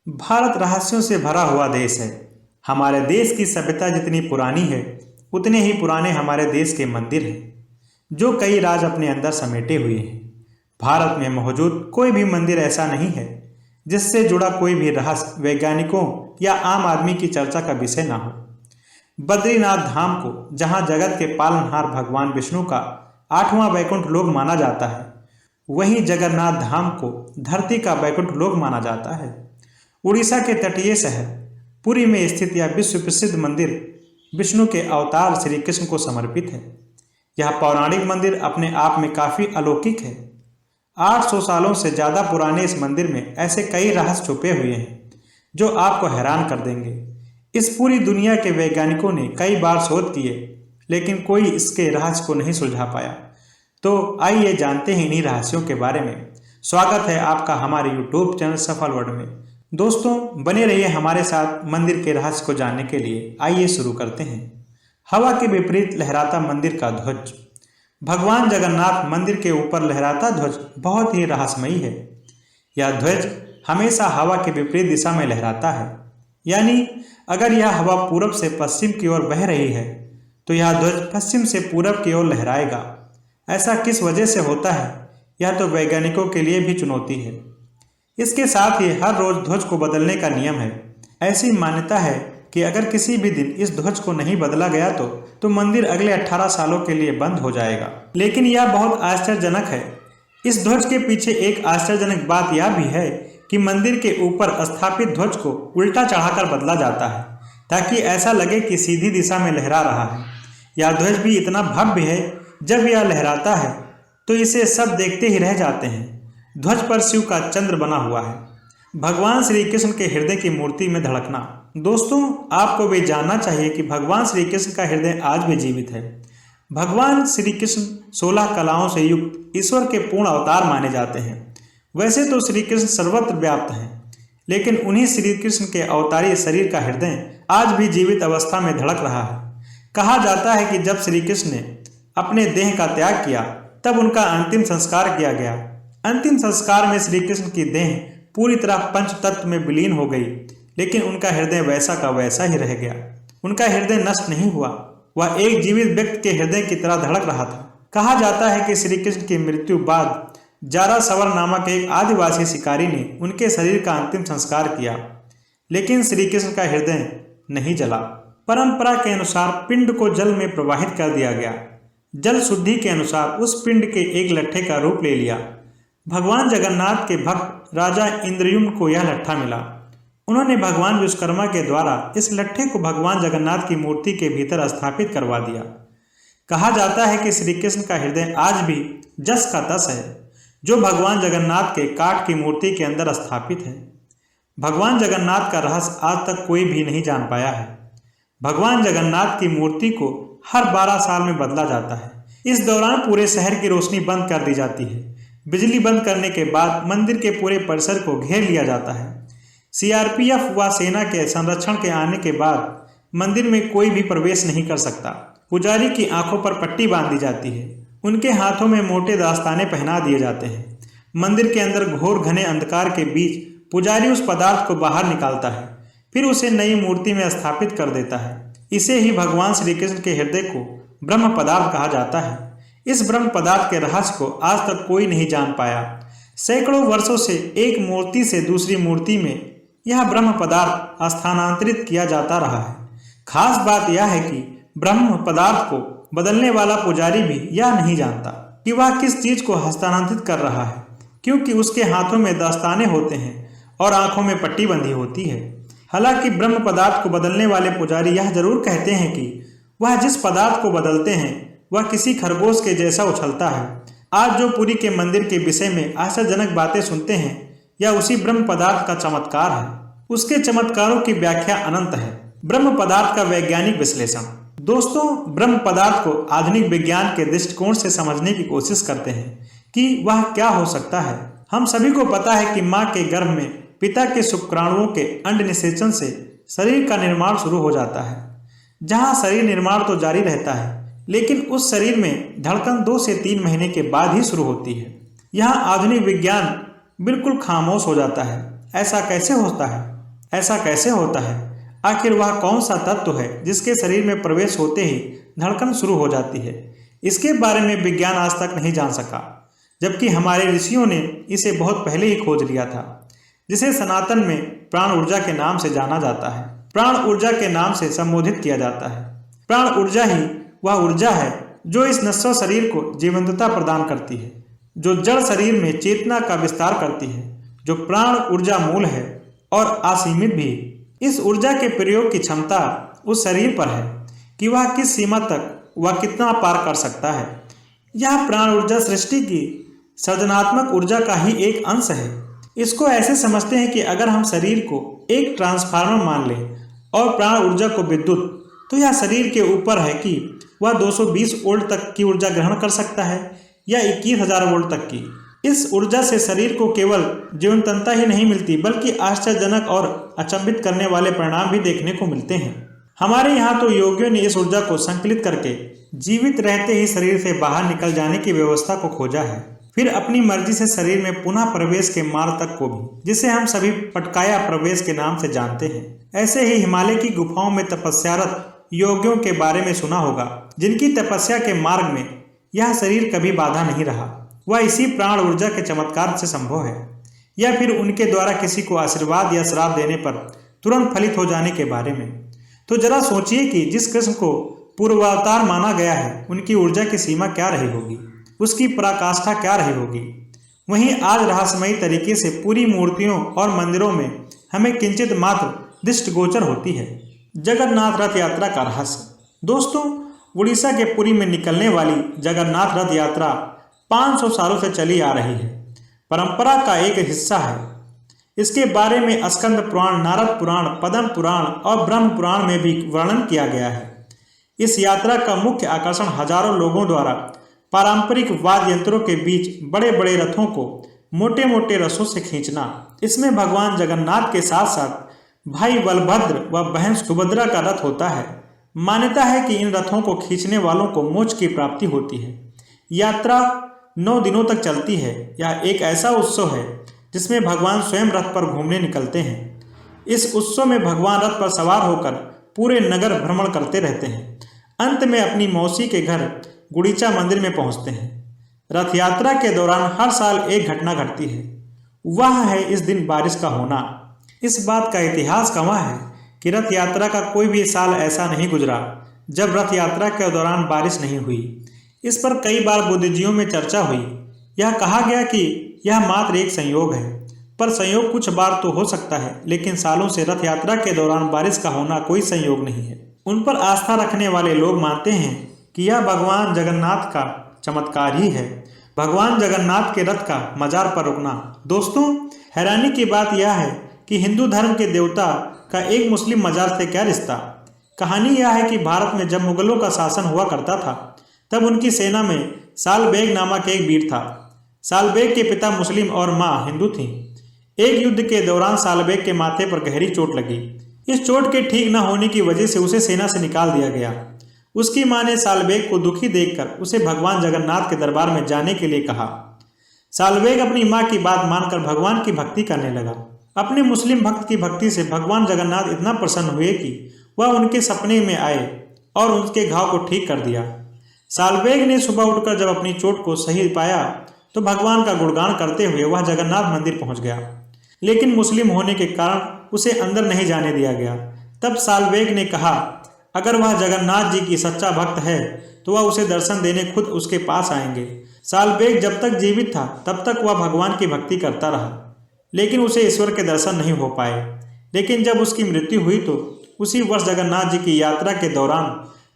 भारत रहस्यों से भरा हुआ देश है। हमारे देश की सभ्यता जितनी पुरानी है, उतने ही पुराने हमारे देश के मंदिर हैं, जो कई राज अपने अंदर समेटे हुए हैं। भारत में मौजूद कोई भी मंदिर ऐसा नहीं है जिससे जुड़ा कोई भी रहस्य वैज्ञानिकों या आम आदमी की चर्चा का विषय ना हो। बद्रीनाथ धाम को, जहां जगत के पालनहार भगवान विष्णु का 8वां वैकुंठ लोक माना जाता है, वहीं जगन्नाथ धाम को धरती का वैकुंठ लोक माना जाता है। उड़ीसा के तटीय शहर पुरी में स्थित यह विश्व प्रसिद्ध मंदिर विष्णु के अवतार श्री कृष्ण को समर्पित है। यह पौराणिक मंदिर अपने आप में काफी अलौकिक है। 800 सालों से ज्यादा पुराने इस मंदिर में ऐसे कई रहस्य छुपे हुए हैं जो आपको हैरान कर देंगे। इस पूरी दुनिया के वैज्ञानिकों ने कई बार शोध किए, लेकिन कोई इसके रहस्य को नहीं सुलझा पाया। तो आइए जानते हैं इन्हीं रहस्यों के बारे में। स्वागत है आपका हमारे YouTube चैनल सफल वर्ल्ड में। दोस्तों, बने रहिए हमारे साथ मंदिर के रहस्य को जानने के लिए। आइए शुरू करते हैं। हवा के विपरीत लहराता मंदिर का ध्वज। भगवान जगन्नाथ मंदिर के ऊपर लहराता ध्वज बहुत ही रहस्यमयी है। यह ध्वज हमेशा हवा के विपरीत दिशा में लहराता है, यानी अगर यह हवा पूरब से पश्चिम की ओर बह रही है तो यह ध्वज पश्चिम से पूरब की ओर लहराएगा। ऐसा किस वजह से होता है, यह तो वैज्ञानिकों के लिए भी चुनौती है। इसके साथ ही हर रोज ध्वज को बदलने का नियम है। ऐसी मान्यता है कि अगर किसी भी दिन इस ध्वज को नहीं बदला गया तो मंदिर अगले 18 सालों के लिए बंद हो जाएगा। लेकिन यह बहुत आश्चर्यजनक है। इस ध्वज के पीछे एक आश्चर्यजनक बात यह भी है कि मंदिर के ऊपर स्थापित ध्वज को उल्टा चढ़ाकर बदला जाता है, ताकि ऐसा लगे कि सीधी दिशा में लहरा रहा है। यह ध्वज भी इतना भव्य है, जब यह लहराता है तो इसे सब देखते ही रह जाते हैं। ध्वज पर शिव का चंद्र बना हुआ है। भगवान श्री कृष्ण के हृदय की मूर्ति में धड़कना। दोस्तों, आपको भी जानना चाहिए कि भगवान श्री कृष्ण का हृदय आज भी जीवित है। भगवान श्री कृष्ण 16 कलाओं से युक्त ईश्वर के पूर्ण अवतार माने जाते हैं। वैसे तो श्री कृष्ण सर्वत्र व्याप्त हैं, लेकिन उन्हीं श्री कृष्ण के अवतारी शरीर का हृदय आज भी जीवित अवस्था में धड़क रहा है। कहा जाता है कि जब श्री कृष्ण ने अपने देह का त्याग किया, तब उनका अंतिम संस्कार किया गया। अंतिम संस्कार में श्री कृष्ण की देह पूरी तरह पंच तत्व में विलीन हो गई, लेकिन उनका हृदय वैसा का वैसा ही रह गया। उनका हृदय नष्ट नहीं हुआ, वह एक जीवित व्यक्ति के हृदय की तरह धड़क रहा था। कहा जाता है कि श्री कृष्ण की मृत्यु बाद जारासवर नामक एक आदिवासी शिकारी ने उनके शरीर का अंतिम संस्कार किया, लेकिन श्री कृष्ण का हृदय नहीं जला। परंपरा के अनुसार पिंड को जल में प्रवाहित कर दिया गया। जल शुद्धि के अनुसार उस पिंड के एक लट्ठे का रूप ले लिया। भगवान जगन्नाथ के भक्त राजा इंद्रयुम्न को यह लट्ठा मिला। उन्होंने भगवान विश्वकर्मा के द्वारा इस लट्ठे को भगवान जगन्नाथ की मूर्ति के भीतर स्थापित करवा दिया। कहा जाता है कि श्री कृष्ण का हृदय आज भी जस का तस है, जो भगवान जगन्नाथ के काठ की मूर्ति के अंदर स्थापित है। भगवान जगन्नाथ का रहस्य आज तक कोई भी नहीं जान पाया है। भगवान जगन्नाथ की मूर्ति को हर 12 साल में बदला जाता है। इस दौरान पूरे शहर की रोशनी बंद कर दी जाती है। बिजली बंद करने के बाद मंदिर के पूरे परिसर को घेर लिया जाता है। सीआरपीएफ व सेना के संरक्षण के आने के बाद मंदिर में कोई भी प्रवेश नहीं कर सकता। पुजारी की आंखों पर पट्टी बांध दी जाती है। उनके हाथों में मोटे दास्ताने पहना दिए जाते हैं। मंदिर के अंदर घोर घने अंधकार के बीच पुजारी उस पदार्थ को बाहर निकालता है, फिर उसे नई मूर्ति में स्थापित कर देता है। इसे ही भगवान श्री कृष्ण के हृदय को ब्रह्म पदार्थ कहा जाता है। इस ब्रह्म पदार्थ के रहस्य को आज तक कोई नहीं जान पाया। सैकड़ों वर्षों से एक मूर्ति से दूसरी मूर्ति में यह ब्रह्म पदार्थ स्थानांतरित किया जाता रहा है। खास बात यह है कि ब्रह्म पदार्थ को बदलने वाला पुजारी भी यह नहीं जानता कि वह किस चीज को हस्तांतरित कर रहा है, क्योंकि उसके हाथों में दस्ताने होते हैं और आंखों में पट्टी बंधी होती है। हालांकि ब्रह्म पदार्थ को बदलने वाले पुजारी यह जरूर कहते हैं कि वह जिस पदार्थ को बदलते हैं वह किसी खरगोश के जैसा उछलता है। आज जो पुरी के मंदिर के विषय में आश्चर्यजनक बातें सुनते हैं, यह उसी ब्रह्म पदार्थ का चमत्कार है। उसके चमत्कारों की व्याख्या अनंत है। ब्रह्म पदार्थ का वैज्ञानिक विश्लेषण। दोस्तों, ब्रह्म पदार्थ को आधुनिक विज्ञान के दृष्टिकोण से समझने की कोशिश करते हैं कि वह क्या हो सकता है। हम सभी को पता है कि माँ के गर्भ में पिता के शुक्राणुओं के अंड निषेचन से शरीर का निर्माण शुरू हो जाता है। जहाँ शरीर निर्माण तो जारी रहता है, लेकिन उस शरीर में धड़कन 2 से 3 महीने के बाद ही शुरू होती है। यहाँ आधुनिक विज्ञान बिल्कुल खामोश हो जाता है। ऐसा कैसे होता है? ऐसा कैसे होता है? आखिर वह कौन सा तत्व है जिसके शरीर में प्रवेश होते ही धड़कन शुरू हो जाती है? इसके बारे में विज्ञान आज तक नहीं जान सका, जबकि हमारे ऋषियों ने इसे बहुत पहले ही खोज लिया था, जिसे सनातन में प्राण ऊर्जा के नाम से जाना जाता है। प्राण ऊर्जा के नाम से संबोधित किया जाता है। प्राण ऊर्जा ही वह ऊर्जा है जो इस नश्वर शरीर को जीवंतता प्रदान करती है, जो जड़ शरीर में चेतना का विस्तार करती है, जो प्राण ऊर्जा मूल है और असीमित भी। इस ऊर्जा के प्रयोग की क्षमता उस शरीर पर है कि वह किस सीमा तक वह कितना पार कर सकता है। यह प्राण ऊर्जा सृष्टि की सृजनात्मक ऊर्जा का ही एक अंश है। इसको ऐसे समझते हैं कि अगर हम शरीर को एक ट्रांसफार्मर मान लें और प्राण ऊर्जा को विद्युत, तो यह शरीर के ऊपर है कि वह 220 वोल्ट तक की ऊर्जा ग्रहण कर सकता है या 21,000 वोल्ट तक की। इस ऊर्जा से शरीर को केवल जीवंतता ही नहीं मिलती, बल्कि आश्चर्यजनक और अचंभित करने वाले परिणाम भी देखने को मिलते हैं। हमारे यहाँ तो योगियों ने इस ऊर्जा को संकलित करके जीवित रहते ही शरीर से बाहर निकल जाने की व्यवस्था को खोजा है, फिर अपनी मर्जी से शरीर में पुनः प्रवेश के मार्ग तक को भी, जिसे हम सभी पटकाया प्रवेश के नाम से जानते हैं। ऐसे ही हिमालय की गुफाओं में तपस्यारत योगियों के बारे में सुना होगा, जिनकी तपस्या के मार्ग में यह शरीर कभी बाधा नहीं रहा। वह इसी प्राण ऊर्जा के चमत्कार से संभव है, या फिर उनके द्वारा किसी को आशीर्वाद या श्राप देने पर तुरंत फलित हो जाने के बारे में। तो जरा सोचिए कि जिस कृष्ण को पूर्वावतार माना गया है, उनकी ऊर्जा की सीमा क्या रही होगी, उसकी पराकाष्ठा क्या रही होगी। वहीं आज रहस्यमयी तरीके से पूरी मूर्तियों और मंदिरों में हमें किंचित मात्र दृष्टिगोचर होती है जगन्नाथ रथ यात्रा का रहस्य। दोस्तों, उड़ीसा के पुरी में निकलने वाली जगन्नाथ रथ यात्रा 500 सालों से चली आ रही है, परंपरा का एक हिस्सा है। इसके बारे में स्कंद पुराण, नारद पुराण, पद्म पुराण और ब्रह्म पुराण में भी वर्णन किया गया है। इस यात्रा का मुख्य आकर्षण हजारों लोगों द्वारा पारंपरिक वाद्य यंत्रों के बीच बड़े बड़े रथों को मोटे मोटे रसों से खींचना। इसमें भगवान जगन्नाथ के साथ साथ भाई बलभद्र व बहन सुभद्रा का रथ होता है। मान्यता है कि इन रथों को खींचने वालों को मोक्ष की प्राप्ति होती है। यात्रा 9 दिनों तक चलती है। यह एक ऐसा उत्सव है जिसमें भगवान स्वयं रथ पर घूमने निकलते हैं। इस उत्सव में भगवान रथ पर सवार होकर पूरे नगर भ्रमण करते रहते हैं। अंत में अपनी मौसी के घर गुड़ीचा मंदिर में पहुंचते हैं। रथ यात्रा के दौरान हर साल एक घटना घटती है, वह है इस दिन बारिश का होना। इस बात का इतिहास गवाह है कि रथ यात्रा का कोई भी साल ऐसा नहीं गुजरा जब रथ यात्रा के दौरान बारिश नहीं हुई। इस पर कई बार बुद्धिजीवियों में चर्चा हुई। यह कहा गया कि यह मात्र एक संयोग है, पर संयोग कुछ बार तो हो सकता है, लेकिन सालों से रथ यात्रा के दौरान बारिश का होना कोई संयोग नहीं है। उन पर आस्था रखने वाले लोग मानते हैं कि यह भगवान जगन्नाथ का चमत्कार ही है, भगवान जगन्नाथ के रथ का मजार पर रुकना। दोस्तों, हैरानी की बात यह है कि हिंदू धर्म के देवता का एक मुस्लिम मजार से क्या रिश्ता। कहानी यह है कि भारत में जब मुगलों का शासन हुआ करता था, तब उनकी सेना में सालबेग नामक एक वीर था। सालबेग के पिता मुस्लिम और माँ हिंदू थीं। एक युद्ध के दौरान सालबेग के माथे पर गहरी चोट लगी। इस चोट के ठीक न होने की वजह से उसे सेना से निकाल दिया गया। उसकी माँ ने सालबेग को दुखी देखकर उसे भगवान जगन्नाथ के दरबार में जाने के लिए कहा। सालबेग अपनी माँ की बात मानकर भगवान की भक्ति करने लगा। अपने मुस्लिम भक्त की भक्ति से भगवान जगन्नाथ इतना प्रसन्न हुए कि वह उनके सपने में आए और उनके घाव को ठीक कर दिया। सालबेग ने सुबह उठकर जब अपनी चोट को सही पाया तो भगवान का गुणगान करते हुए वह जगन्नाथ मंदिर पहुंच गया, लेकिन मुस्लिम होने के कारण उसे अंदर नहीं जाने दिया गया। तब सालबेग ने कहा, अगर वह जगन्नाथ जी की सच्चा भक्त है तो वह उसे दर्शन देने खुद उसके पास आएंगे। सालबेग जब तक जीवित था तब तक वह भगवान की भक्ति करता रहा, लेकिन उसे ईश्वर के दर्शन नहीं हो पाए। लेकिन जब उसकी मृत्यु हुई तो उसी वर्ष जगन्नाथ जी की यात्रा के दौरान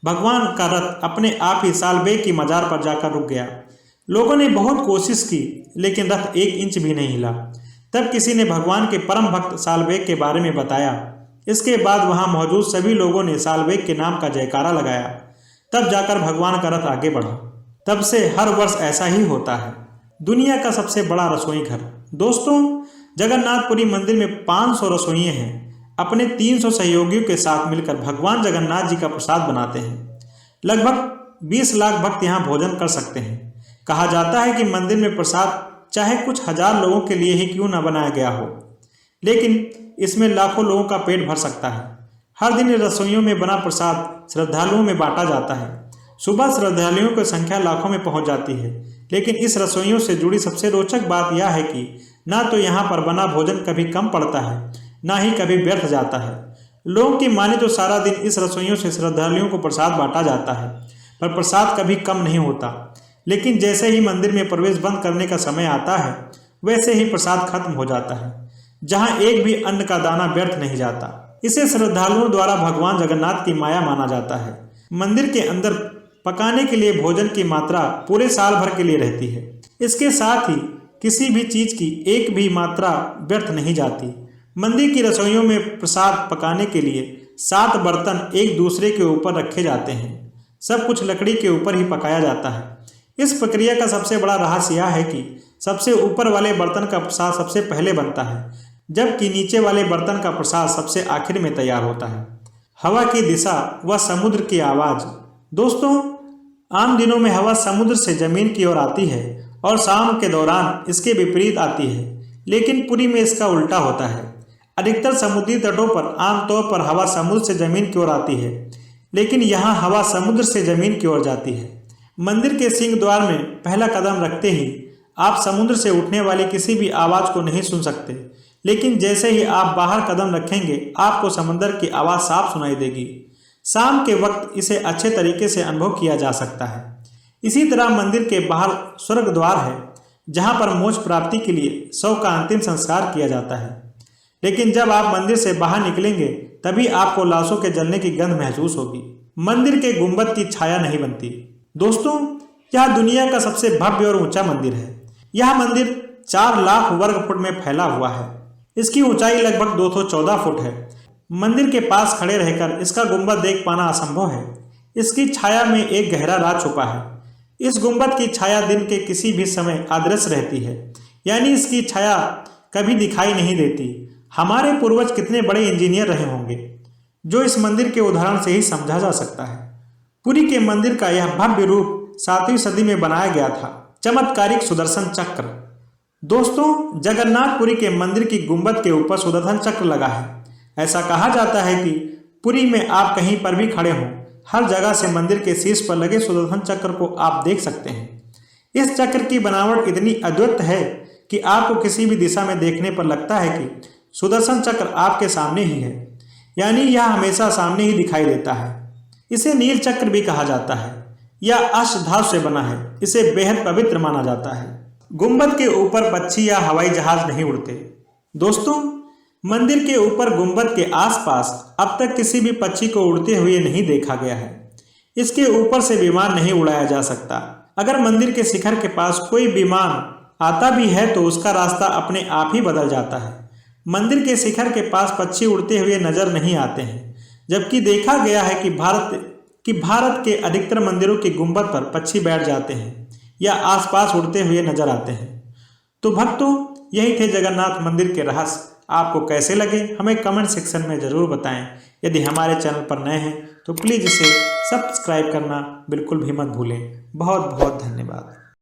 भगवान का रथ अपने आप ही सालबेग की मजार पर जाकर रुक गया। लोगों ने बहुत कोशिश की, लेकिन रथ 1 इंच भी नहीं हिला। तब किसी ने भगवान के परम भक्त सालबेग के बारे में बताया। इसके बाद वहां मौजूद सभी लोगों ने सालबेग के नाम का जयकारा लगाया। तब जाकर भगवान का रथ आगे बढ़ा। तब से हर वर्ष ऐसा ही होता है। दुनिया का सबसे बड़ा रसोई घर। दोस्तों, जगन्नाथपुरी मंदिर में 500 रसोइये हैं। अपने 300 सहयोगियों के साथ मिलकर भगवान जगन्नाथ जी का प्रसाद बनाते हैं। लगभग 20 लाख भक्त यहाँ भोजन कर सकते हैं। कहा जाता है कि मंदिर में प्रसाद चाहे कुछ हजार लोगों के लिए ही क्यों न बनाया गया हो, लेकिन इसमें लाखों लोगों का पेट भर सकता है। हर दिन रसोइयों में बना प्रसाद श्रद्धालुओं में बांटा जाता है। सुबह श्रद्धालुओं की संख्या लाखों में पहुंच जाती है। लेकिन इस रसोइयों से जुड़ी सबसे रोचक बात यह है कि ना तो यहाँ पर बना भोजन कभी कम पड़ता है, ना ही कभी व्यर्थ जाता है। लोगों की माने तो सारा दिन इस रसोइयों से श्रद्धालुओं को प्रसाद बांटा जाता है, पर प्रसाद कभी कम नहीं होता। लेकिन जैसे ही मंदिर में प्रवेश बंद करने का समय आता है, वैसे ही प्रसाद खत्म हो जाता है। जहाँ एक भी अन्न का दाना व्यर्थ नहीं जाता। इसे श्रद्धालुओं द्वारा भगवान जगन्नाथ की माया माना जाता है। मंदिर के अंदर पकाने के लिए भोजन की मात्रा पूरे साल भर के लिए रहती है। इसके साथ ही किसी भी चीज की एक भी मात्रा व्यर्थ नहीं जाती। मंदिर की रसोइयों में प्रसाद पकाने के लिए 7 बर्तन एक दूसरे के ऊपर रखे जाते हैं। सब कुछ लकड़ी के ऊपर ही पकाया जाता है। इस प्रक्रिया का सबसे बड़ा रहस्य यह है कि सबसे ऊपर वाले बर्तन का प्रसाद सबसे पहले बनता है, जबकि नीचे वाले बर्तन का प्रसाद सबसे आखिर में तैयार होता है। हवा की दिशा व समुद्र की आवाज़। दोस्तों, आम दिनों में हवा समुद्र से जमीन की ओर आती है और शाम के दौरान इसके विपरीत आती है, लेकिन पुरी में इसका उल्टा होता है। अधिकतर समुद्री तटों पर आमतौर पर हवा समुद्र से जमीन की ओर आती है, लेकिन यहाँ हवा समुद्र से जमीन की ओर जाती है। मंदिर के सिंह द्वार में पहला कदम रखते ही आप समुद्र से उठने वाली किसी भी आवाज़ को नहीं सुन सकते, लेकिन जैसे ही आप बाहर कदम रखेंगे आपको समंदर की आवाज़ साफ सुनाई देगी। शाम के वक्त इसे अच्छे तरीके से अनुभव किया जा सकता है। इसी तरह मंदिर के बाहर स्वर्ग द्वार है, जहाँ पर मोक्ष प्राप्ति के लिए शव का अंतिम संस्कार किया जाता है। लेकिन जब आप मंदिर से बाहर निकलेंगे तभी आपको लाशों के जलने की गंध महसूस होगी। मंदिर के गुंबद की छाया नहीं बनती। दोस्तों, यह दुनिया का सबसे भव्य और ऊंचा मंदिर है। यह मंदिर 4 लाख वर्ग फुट में फैला हुआ है। इसकी ऊंचाई लगभग 214 फुट है। मंदिर के पास खड़े रहकर इसका गुंबद देख पाना असंभव है। इसकी छाया में एक गहरा राज छुपा है। इस गुंबद की छाया दिन के किसी भी समय अदृश्य रहती है, यानी इसकी छाया कभी दिखाई नहीं देती। हमारे पूर्वज कितने बड़े इंजीनियर रहे होंगे, जो इस मंदिर के उदाहरण से ही समझा जा सकता है। पुरी के मंदिर का यह भव्य रूप 7वीं सदी में बनाया गया था। चमत्कारिक सुदर्शन चक्र। दोस्तों, जगन्नाथपुरी के मंदिर की गुंबद के ऊपर सुदर्शन चक्र लगा है। ऐसा कहा जाता है कि पुरी में आप कहीं पर भी खड़े हों, हर जगह से मंदिर के शीर्ष पर लगे सुदर्शन चक्र को आप देख सकते हैं। इस चक्र की बनावट इतनी अद्भुत है कि आपको किसी भी दिशा में देखने पर लगता है कि सुदर्शन चक्र आपके सामने ही है, यानी यह हमेशा सामने ही दिखाई देता है। इसे नील चक्र भी कहा जाता है। यह अष्टधातु से बना है। इसे बेहद पवित्र माना जाता है। गुंबद के ऊपर पक्षी या हवाई जहाज नहीं उड़ते। दोस्तों, मंदिर के ऊपर गुंबद के आसपास अब तक किसी भी पक्षी को उड़ते हुए नहीं देखा गया है। इसके ऊपर से विमान नहीं उड़ाया जा सकता। अगर मंदिर के शिखर के पास कोई विमान आता भी है तो उसका रास्ता अपने आप ही बदल जाता है। मंदिर के शिखर के पास पक्षी उड़ते हुए नजर नहीं आते हैं, जबकि देखा गया है कि भारत के अधिकतर मंदिरों के गुंबद पर पक्षी बैठ जाते हैं या आसपास उड़ते हुए नजर आते हैं। तो भक्तों, यही थे जगन्नाथ मंदिर के रहस्य। आपको कैसे लगे हमें कमेंट सेक्शन में ज़रूर बताएं। यदि हमारे चैनल पर नए हैं तो प्लीज़ इसे सब्सक्राइब करना बिल्कुल भी मत भूलें। बहुत बहुत धन्यवाद।